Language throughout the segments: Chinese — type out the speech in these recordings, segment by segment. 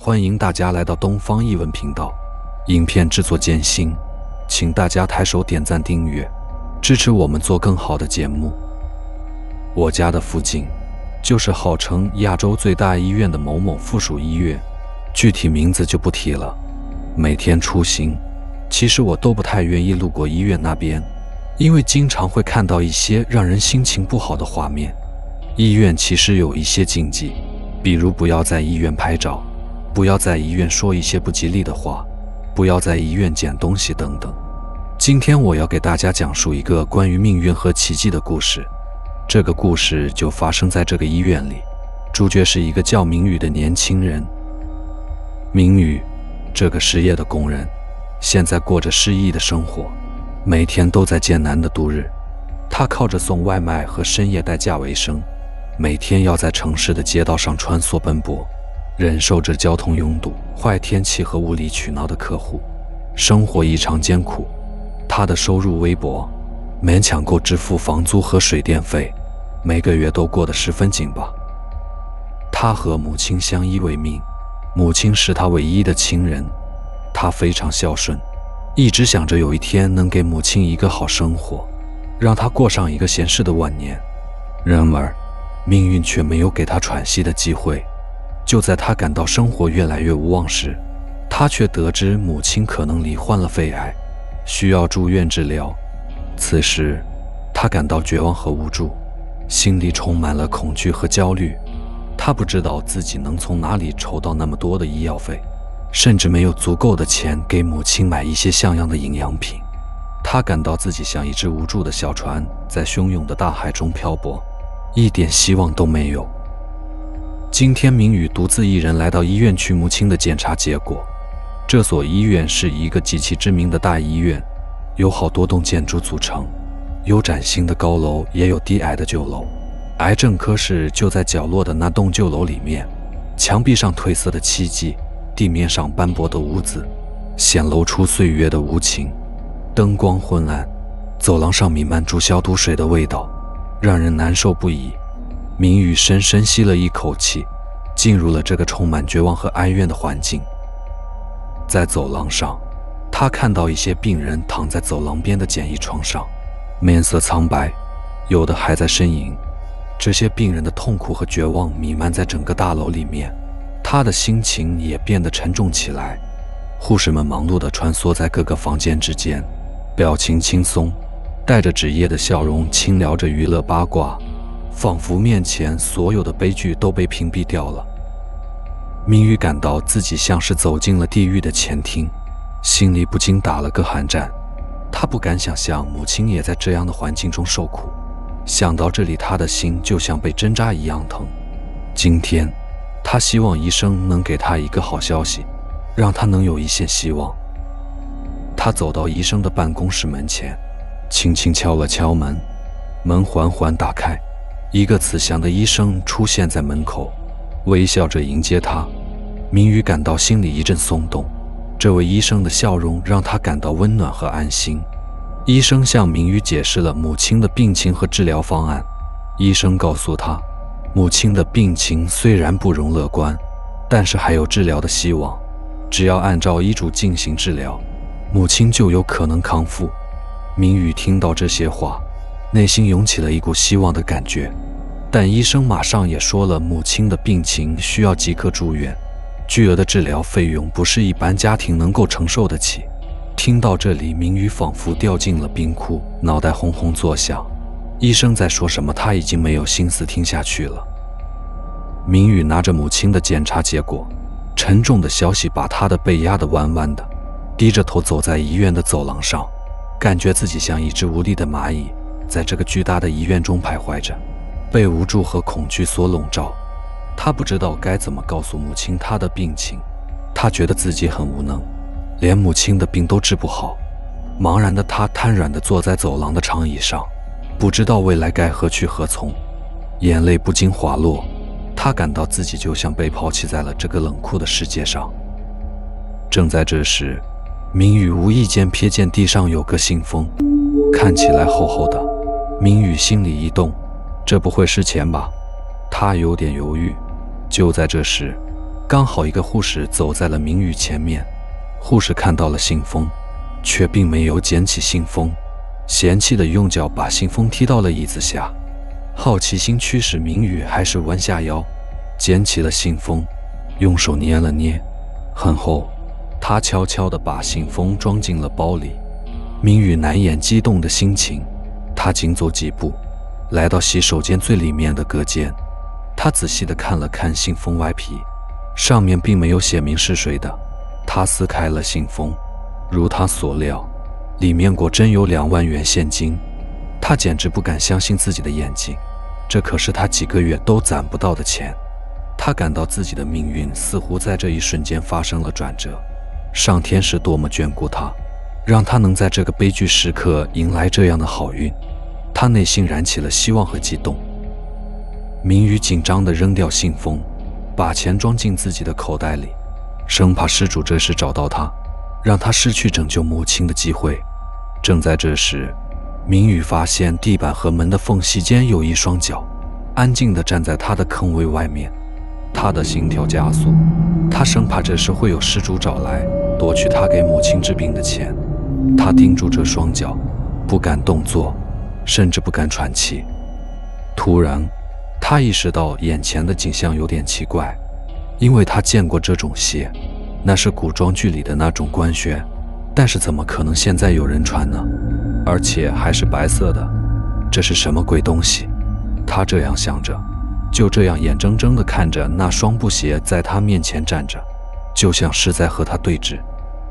欢迎大家来到东方译文频道。影片制作艰辛，请大家抬手点赞订阅，支持我们做更好的节目。我家的附近就是号称亚洲最大医院的某某附属医院，具体名字就不提了。每天出行，其实我都不太愿意路过医院那边，因为经常会看到一些让人心情不好的画面。医院其实有一些禁忌，比如不要在医院拍照，不要在医院说一些不吉利的话，不要在医院捡东西等等。今天我要给大家讲述一个关于命运和奇迹的故事。这个故事就发生在这个医院里，主角是一个叫明宇的年轻人。明宇，这个失业的工人，现在过着失意的生活，每天都在艰难的度日。他靠着送外卖和深夜代驾为生，每天要在城市的街道上穿梭奔波，忍受着交通拥堵、坏天气和无理取闹的客户，生活异常艰苦。他的收入微薄，勉强够支付房租和水电费，每个月都过得十分紧巴。他和母亲相依为命，母亲是他唯一的亲人。他非常孝顺，一直想着有一天能给母亲一个好生活，让她过上一个闲适的晚年。然而命运却没有给他喘息的机会。就在他感到生活越来越无望时，他却得知母亲可能罹患了肺癌，需要住院治疗。此时他感到绝望和无助，心里充满了恐惧和焦虑。他不知道自己能从哪里筹到那么多的医药费，甚至没有足够的钱给母亲买一些像样的营养品。他感到自己像一只无助的小船，在汹涌的大海中漂泊，一点希望都没有。今天明宇独自一人来到医院取母亲的检查结果。这所医院是一个极其知名的大医院，有好多栋建筑组成，有崭新的高楼，也有低矮的旧楼。癌症科室就在角落的那栋旧楼里面，墙壁上褪色的漆迹，地面上斑驳的污渍，显露出岁月的无情。灯光昏暗，走廊上弥漫出消毒水的味道，让人难受不已。明宇深深吸了一口气，进入了这个充满绝望和哀怨的环境。在走廊上，他看到一些病人躺在走廊边的简易床上，面色苍白，有的还在呻吟。这些病人的痛苦和绝望弥漫在整个大楼里面，他的心情也变得沉重起来。护士们忙碌地穿梭在各个房间之间，表情轻松，带着职业的笑容轻聊着娱乐八卦，仿佛面前所有的悲剧都被屏蔽掉了。明宇感到自己像是走进了地狱的前厅，心里不禁打了个寒战。他不敢想象母亲也在这样的环境中受苦，想到这里，他的心就像被针扎一样疼。今天他希望医生能给他一个好消息，让他能有一线希望。他走到医生的办公室门前，轻轻敲了敲门，门缓缓打开，一个慈祥的医生出现在门口，微笑着迎接他。明宇感到心里一阵松动，这位医生的笑容让他感到温暖和安心。医生向明宇解释了母亲的病情和治疗方案。医生告诉他，母亲的病情虽然不容乐观，但是还有治疗的希望，只要按照医嘱进行治疗，母亲就有可能康复。明宇听到这些话，内心涌起了一股希望的感觉。但医生马上也说了，母亲的病情需要即刻住院，巨额的治疗费用不是一般家庭能够承受得起。听到这里，明宇仿佛掉进了冰窟，脑袋轰轰作响。医生在说什么，他已经没有心思听下去了。明宇拿着母亲的检查结果，沉重的消息把他的背压得弯弯的，低着头走在医院的走廊上，感觉自己像一只无力的蚂蚁，在这个巨大的医院中徘徊着，被无助和恐惧所笼罩。他不知道该怎么告诉母亲他的病情，他觉得自己很无能，连母亲的病都治不好。茫然的他瘫软地坐在走廊的长椅上，不知道未来该何去何从，眼泪不禁滑落。他感到自己就像被抛弃在了这个冷酷的世界上。正在这时，明宇无意间瞥见地上有个信封，看起来厚厚的。明宇心里一动，这不会是钱吧？他有点犹豫。就在这时，刚好一个护士走在了明宇前面，护士看到了信封，却并没有捡起信封，嫌弃的用脚把信封踢到了椅子下。好奇心驱使明宇还是弯下腰，捡起了信封，用手捏了捏，很厚。他悄悄地把信封装进了包里。明宇难掩激动的心情，他紧走几步，来到洗手间最里面的隔间。他仔细地看了看信封外皮，上面并没有写明是谁的。他撕开了信封，如他所料，里面果真有2万元现金。他简直不敢相信自己的眼睛，这可是他几个月都攒不到的钱。他感到自己的命运似乎在这一瞬间发生了转折，上天是多么眷顾他，让他能在这个悲剧时刻迎来这样的好运。他内心燃起了希望和激动。明宇紧张地扔掉信封，把钱装进自己的口袋里，生怕失主这时找到他，让他失去拯救母亲的机会。正在这时，明宇发现地板和门的缝隙间有一双脚，安静地站在他的坑位外面。他的心跳加速，他生怕这时会有失主找来夺取他给母亲治病的钱。他盯住这双脚，不敢动作，甚至不敢喘气。突然，他意识到眼前的景象有点奇怪，因为他见过这种鞋，那是古装剧里的那种官靴，但是怎么可能现在有人穿呢？而且还是白色的，这是什么鬼东西？他这样想着，就这样眼睁睁地看着那双布鞋在他面前站着，就像是在和他对峙。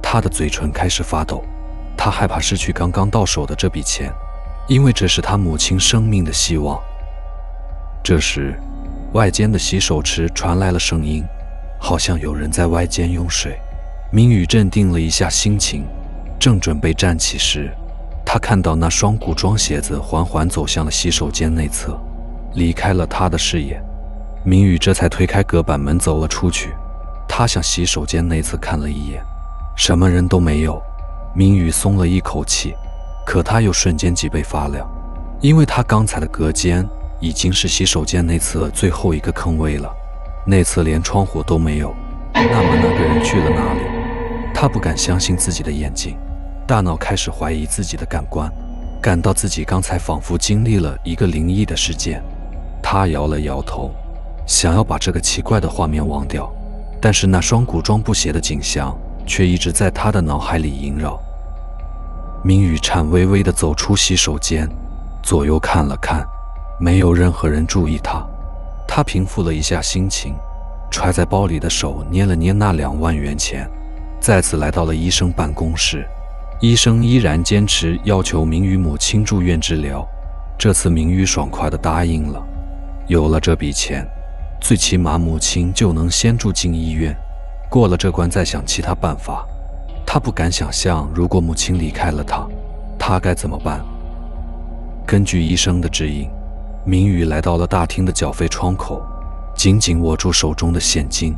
他的嘴唇开始发抖，他害怕失去刚刚到手的这笔钱，因为这是他母亲生命的希望。这时，外间的洗手池传来了声音，好像有人在外间用水。明宇镇定了一下心情，正准备站起时，他看到那双古装鞋子缓缓走向了洗手间内侧，离开了他的视野。明宇这才推开隔板门走了出去。他向洗手间内侧看了一眼，什么人都没有。明宇松了一口气，可他又瞬间脊背发凉，因为他刚才的隔间已经是洗手间内侧最后一个坑位了，内侧连窗户都没有。那么那个人去了哪里？他不敢相信自己的眼睛，大脑开始怀疑自己的感官，感到自己刚才仿佛经历了一个灵异的事件。他摇了摇头，想要把这个奇怪的画面忘掉，但是那双古装布鞋的景象却一直在他的脑海里萦绕。明宇颤巍巍地走出洗手间，左右看了看，没有任何人注意他。他平复了一下心情，揣在包里的手捏了捏那2万元钱，再次来到了医生办公室。医生依然坚持要求明宇母亲住院治疗，这次明宇爽快地答应了。有了这笔钱，最起码母亲就能先住进医院，过了这关再想其他办法。他不敢想象，如果母亲离开了他该怎么办。根据医生的指引，明宇来到了大厅的缴费窗口，紧紧握住手中的现金，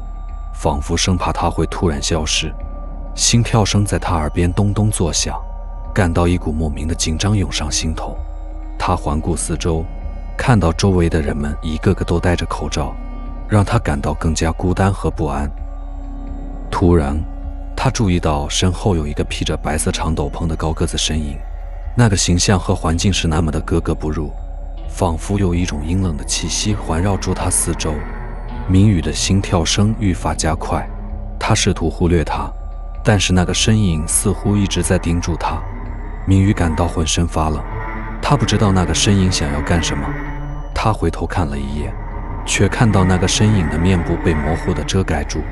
仿佛生怕它会突然消失。心跳声在他耳边咚咚作响，感到一股莫名的紧张涌上心头。他环顾四周，看到周围的人们一个个都戴着口罩，让他感到更加孤单和不安。突然，他注意到身后有一个披着白色长斗篷的高个子身影，那个形象和环境是那么的格格不入，仿佛有一种阴冷的气息环绕住他四周。明宇的心跳声愈发加快，他试图忽略他，但是那个身影似乎一直在盯住他。明宇感到浑身发冷，他不知道那个身影想要干什么。他回头看了一眼，却看到那个身影的面部被模糊地遮盖住，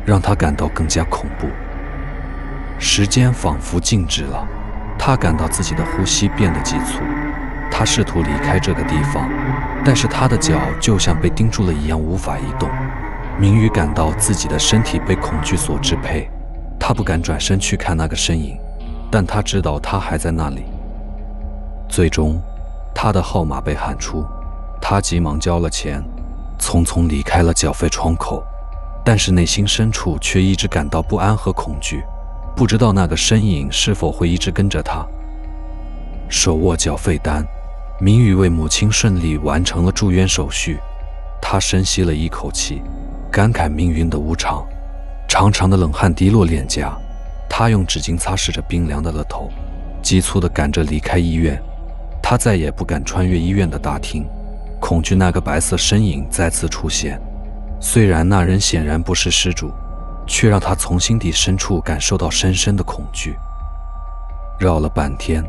让他感到更加恐怖。时间仿佛静止了，他感到自己的呼吸变得急促。他试图离开这个地方，但是他的脚就像被钉住了一样无法移动。明宇感到自己的身体被恐惧所支配，他不敢转身去看那个身影，但他知道他还在那里。最终，他的号码被喊出，他急忙交了钱，匆匆离开了缴费窗口，但是内心深处却一直感到不安和恐惧，不知道那个身影是否会一直跟着他。手握缴费单，明宇为母亲顺利完成了住院手续。他深吸了一口气，感慨命运的无常。长长的冷汗滴落脸颊，他用纸巾擦拭着冰凉的额头，急促地赶着离开医院。他再也不敢穿越医院的大厅，恐惧那个白色身影再次出现。虽然那人显然不是失主，却让他从心底深处感受到深深的恐惧。绕了半天，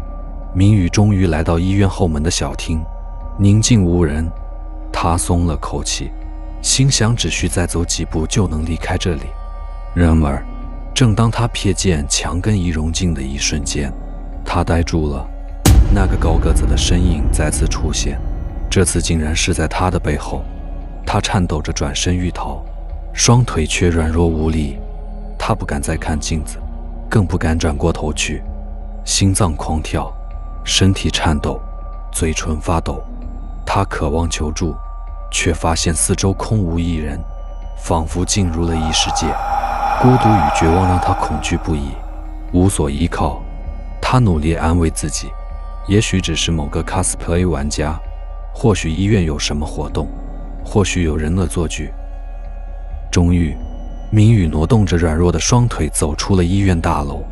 明宇终于来到医院后门的小厅，宁静无人。他松了口气，心想只需再走几步就能离开这里。然而，正当他瞥见墙根已融进的一瞬间，他呆住了。那个高个子的身影再次出现，这次竟然是在他的背后。他颤抖着转身欲逃，双腿却软弱无力。他不敢再看镜子，更不敢转过头去，心脏狂跳，身体颤抖，嘴唇发抖。他渴望求助，却发现四周空无一人，仿佛进入了异世界。孤独与绝望让他恐惧不已，无所依靠。他努力安慰自己，也许只是某个 cosplay 玩家，或许医院有什么活动，或许有人恶作剧。终于，明宇挪动着软弱的双腿走出了医院大楼。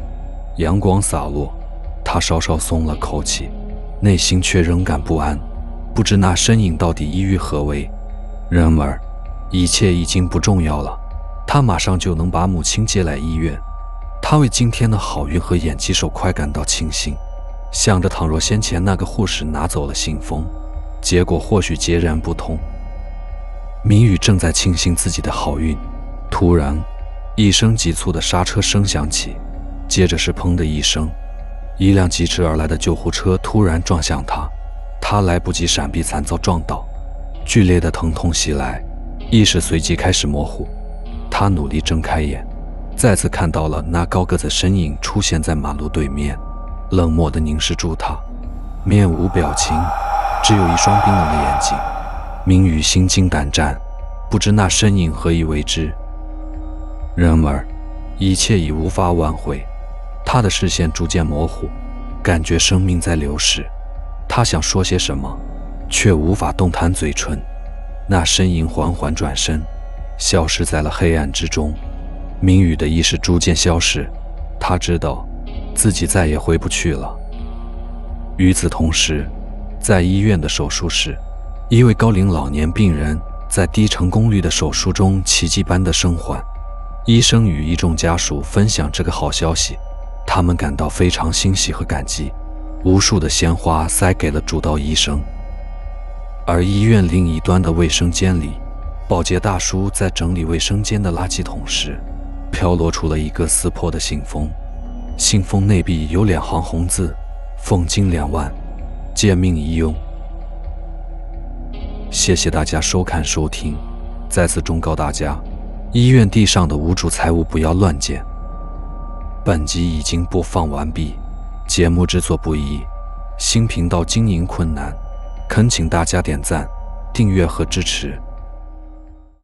阳光洒落，他稍稍松了口气，内心却仍感不安，不知那身影到底意欲何为。然而，一切已经不重要了。他马上就能把母亲接来医院。他为今天的好运和眼疾手快感到庆幸，想着倘若先前那个护士拿走了信封，结果或许截然不同。明宇正在庆幸自己的好运，突然，一声急促的刹车声响起，接着是砰的一声，一辆疾驰而来的救护车突然撞向他，他来不及闪避，惨遭撞倒，剧烈的疼痛袭来，意识随即开始模糊。他努力睁开眼，再次看到了那高个子身影出现在马路对面，冷漠地凝视住他，面无表情，只有一双冰冷的眼睛。明宇心惊胆战，不知那身影何以为之。然而，一切已无法挽回。他的视线逐渐模糊，感觉生命在流逝。他想说些什么，却无法动弹嘴唇。那身影缓缓转身，消失在了黑暗之中。明宇的意识逐渐消失，他知道自己再也回不去了。与此同时，在医院的手术室，一位高龄老年病人在低成功率的手术中奇迹般的生还。医生与一众家属分享这个好消息，他们感到非常欣喜和感激，无数的鲜花塞给了主刀医生。而医院另一端的卫生间里，保洁大叔在整理卫生间的垃圾桶时，飘落出了一个撕破的信封。信封内壁有2行红字：俸金2万，借命一用。谢谢大家收看收听，再次忠告大家，医院地上的无主财物不要乱捡。本集已经播放完毕，节目制作不易，新频道经营困难，恳请大家点赞、订阅和支持。